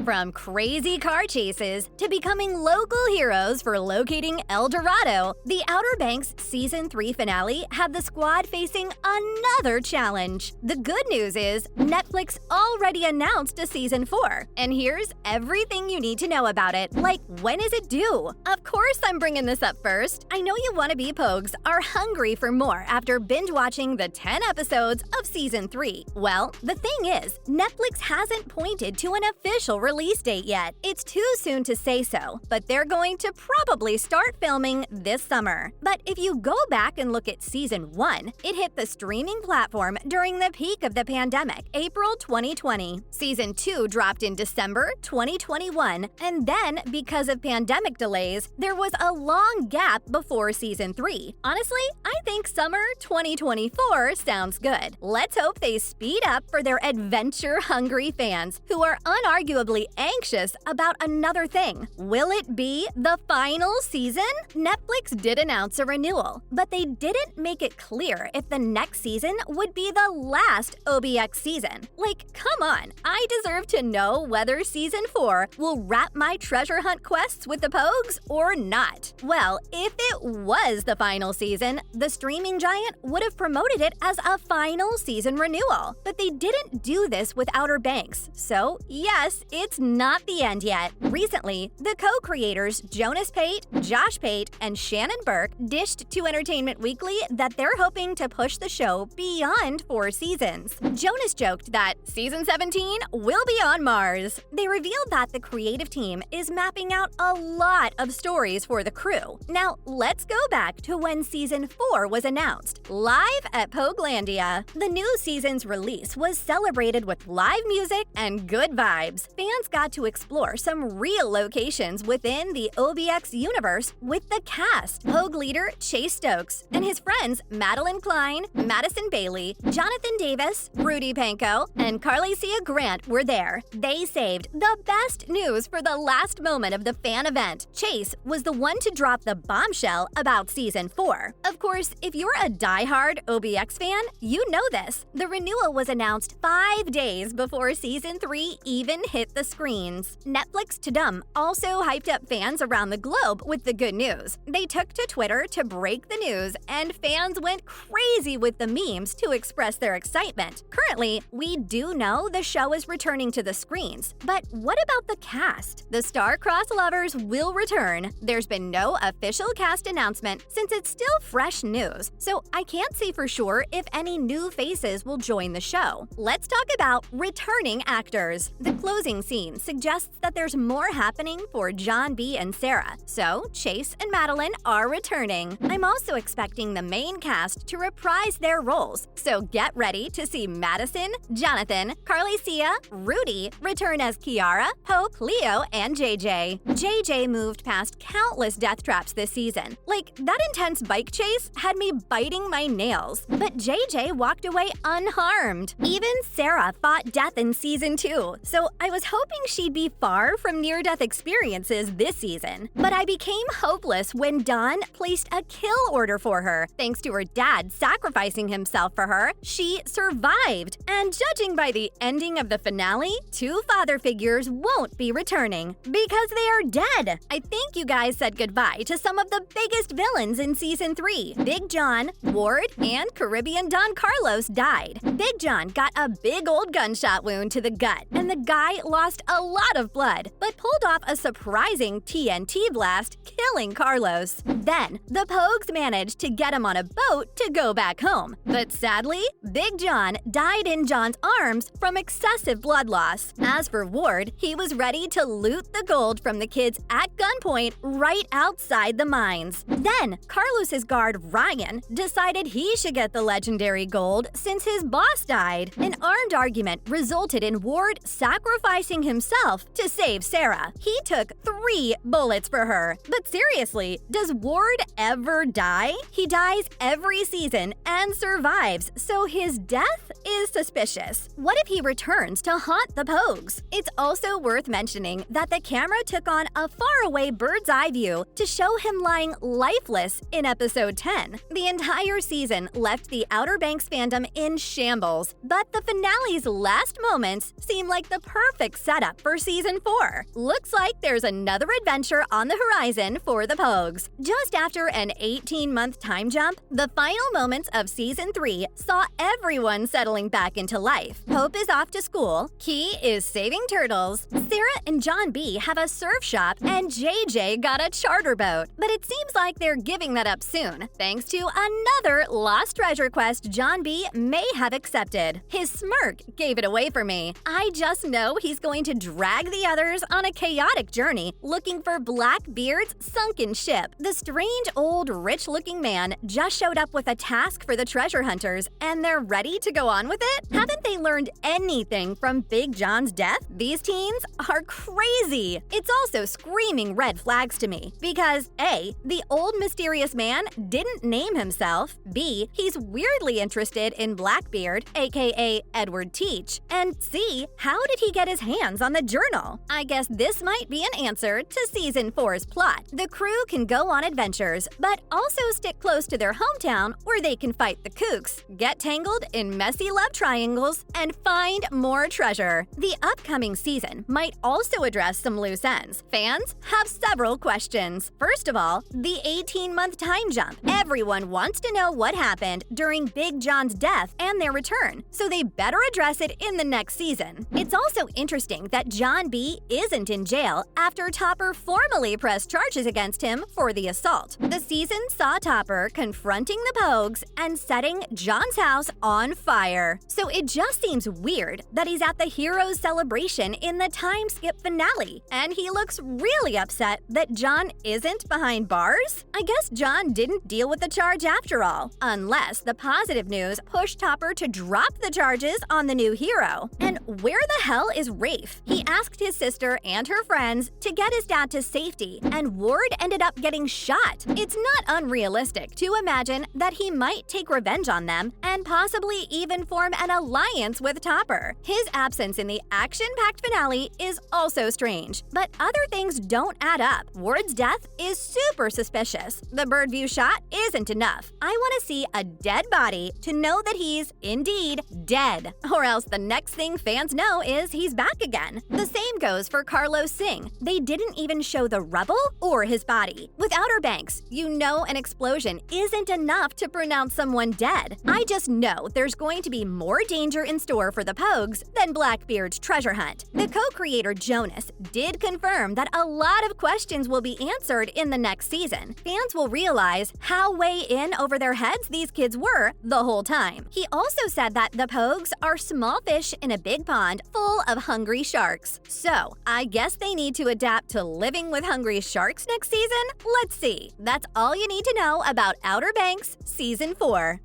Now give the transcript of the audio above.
From crazy car chases to becoming local heroes for locating El Dorado, the Outer Banks Season 3 finale had the squad facing another challenge. The good news is Netflix already announced a Season 4, and here's everything you need to know about it. Like, when is it due? Of course I'm bringing this up first. I know you wannabe Pogues are hungry for more after binge-watching the 10 episodes of Season 3. Well, the thing is, Netflix hasn't pointed to an official release date yet. It's too soon to say so, but they're going to probably start filming this summer. But if you go back and look at Season 1, it hit the streaming platform during the peak of the pandemic, April 2020. Season 2 dropped in December 2021, and then, because of pandemic delays, there was a long gap before Season 3. Honestly, I think summer 2024 sounds good. Let's hope they speed up for their adventure-hungry fans who are unarguably anxious about another thing. Will it be the final season? Netflix did announce a renewal, but they didn't make it clear if the next season would be the last OBX season. Like, come on, I deserve to know whether Season 4 will wrap my treasure hunt quests with the Pogues or not. Well, if it was the final season, the streaming giant would have promoted it as a final season renewal. But they didn't do this with Outer Banks, so yes, it's not the end yet. Recently, the co-creators Jonas Pate, Josh Pate, and Shannon Burke dished to Entertainment Weekly that they're hoping to push the show beyond 4 seasons. Jonas joked that Season 17 will be on Mars. They revealed that the creative team is mapping out a lot of stories for the crew. Now, let's go back to when Season 4 was announced, live at Poguelandia. The new season's release was celebrated with live music and good vibes. Fans got to explore some real locations within the OBX universe with the cast. Pogue leader Chase Stokes and his friends Madeline Klein, Madison Bailey, Jonathan Davis, Rudy Panko, and Carlycia Grant were there. They saved the best news for the last moment of the fan event. Chase was the one to drop the bombshell about Season 4. Of course, if you're a diehard OBX fan, you know this. The renewal was announced 5 days before Season 3 even hit the screens. Netflix Tudum also hyped up fans around the globe with the good news. They took to Twitter to break the news, and fans went crazy with the memes to express their excitement. Currently, we do know the show is returning to the screens, but what about the cast? The star-crossed lovers will return. There's been no official cast announcement since it's still fresh news, so I can't say for sure if any new faces will join the show. Let's talk about returning actors. The closing scene suggests that there's more happening for John B. and Sarah, so Chase and Madeline are returning. I'm also expecting the main cast to reprise their roles, so get ready to see Madison, Jonathan, Carlycia, Rudy return as Kiara, Hope, Leo, and JJ. JJ moved past countless death traps this season. Like, that intense bike chase had me biting my nails, but JJ walked away unharmed. Even Sarah fought death in Season 2, so I was hoping she'd be far from near-death experiences this season. But I became hopeless when Dawn placed a kill order for her. Thanks to her dad sacrificing himself for her, she survived. And judging by the ending of the finale, 2 father figures won't be returning because they are dead. I think you guys said goodbye to some of the biggest villains in Season 3. Big John, Ward, and Caribbean Don Carlos died. Big John got a big old gunshot wound to the gut, and the guy lost a lot of blood, but pulled off a surprising TNT blast, killing Carlos. Then, the Pogues managed to get him on a boat to go back home. But sadly, Big John died in John's arms from excessive blood loss. As for Ward, he was ready to loot the gold from the kids at gunpoint right outside the mines. Then, Carlos's guard Ryan decided he should get the legendary gold since his boss died. An armed argument resulted in Ward sacrificing himself to save Sarah. He took 3 bullets for her. But seriously, does Ward ever die? He dies every season and survives, so his death is suspicious. What if he returns to haunt the Pogues? It's also worth mentioning that the camera took on a faraway bird's eye view to show him lying lifeless in episode 10. The entire season left the Outer Banks fandom in shambles, but the finale's last moments seem like the perfect setup add up for Season 4. Looks like there's another adventure on the horizon for the Pogues. Just after an 18-month time jump, the final moments of Season 3 saw everyone settling back into life. Hope is off to school, Key is saving turtles, Sarah and John B have a surf shop, and JJ got a charter boat. But it seems like they're giving that up soon, thanks to another lost treasure quest John B may have accepted. His smirk gave it away for me. I just know he's going to drag the others on a chaotic journey looking for Blackbeard's sunken ship. The strange old rich-looking man just showed up with a task for the treasure hunters, and they're ready to go on with it? Haven't they learned anything from Big John's death? These teens are crazy. It's also screaming red flags to me because A, the old mysterious man didn't name himself, B, he's weirdly interested in Blackbeard, aka Edward Teach, and C, how did he get his hands on the journal? I guess this might be an answer to Season 4's plot. The crew can go on adventures, but also stick close to their hometown where they can fight the kooks, get tangled in messy love triangles, and find more treasure. The upcoming season might also address some loose ends. Fans have several questions. First of all, the 18-month time jump. Everyone wants to know what happened during Big John's death and their return, so they better address it in the next season. It's also interesting that John B isn't in jail after Topper formally pressed charges against him for the assault. The season saw Topper confronting the Pogues and setting John's house on fire. So it just seems weird that he's at the heroes' celebration in the time skip finale, and he looks really upset that John isn't behind bars? I guess John didn't deal with the charge after all, unless the positive news pushed Topper to drop the charges on the new hero. And where the hell is Rafe? He asked his sister and her friends to get his dad to safety, and Ward ended up getting shot. It's not unrealistic to imagine that he might take revenge on them and possibly even form an alliance with Topper. His absence in the action-packed finale is also strange, but other things don't add up. Ward's death is super suspicious. The bird view shot isn't enough. I want to see a dead body to know that he's indeed dead, or else the next thing fans know is he's back again. The same goes for Carlos Singh. They didn't even show the rubble or his body. With Outer Banks, you know an explosion isn't enough to pronounce someone dead. I just know there's going to be more danger in store for the Pogues than Blackbeard's treasure hunt. The co-creator Jonas did confirm that a lot of questions will be answered in the next season. Fans will realize how way in over their heads these kids were the whole time. He also said that the Pogues are small fish in a big pond full of hungry sharks. So, I guess they need to adapt to living with hungry sharks next season? Let's see. That's all you need to know about Outer Banks Season 4.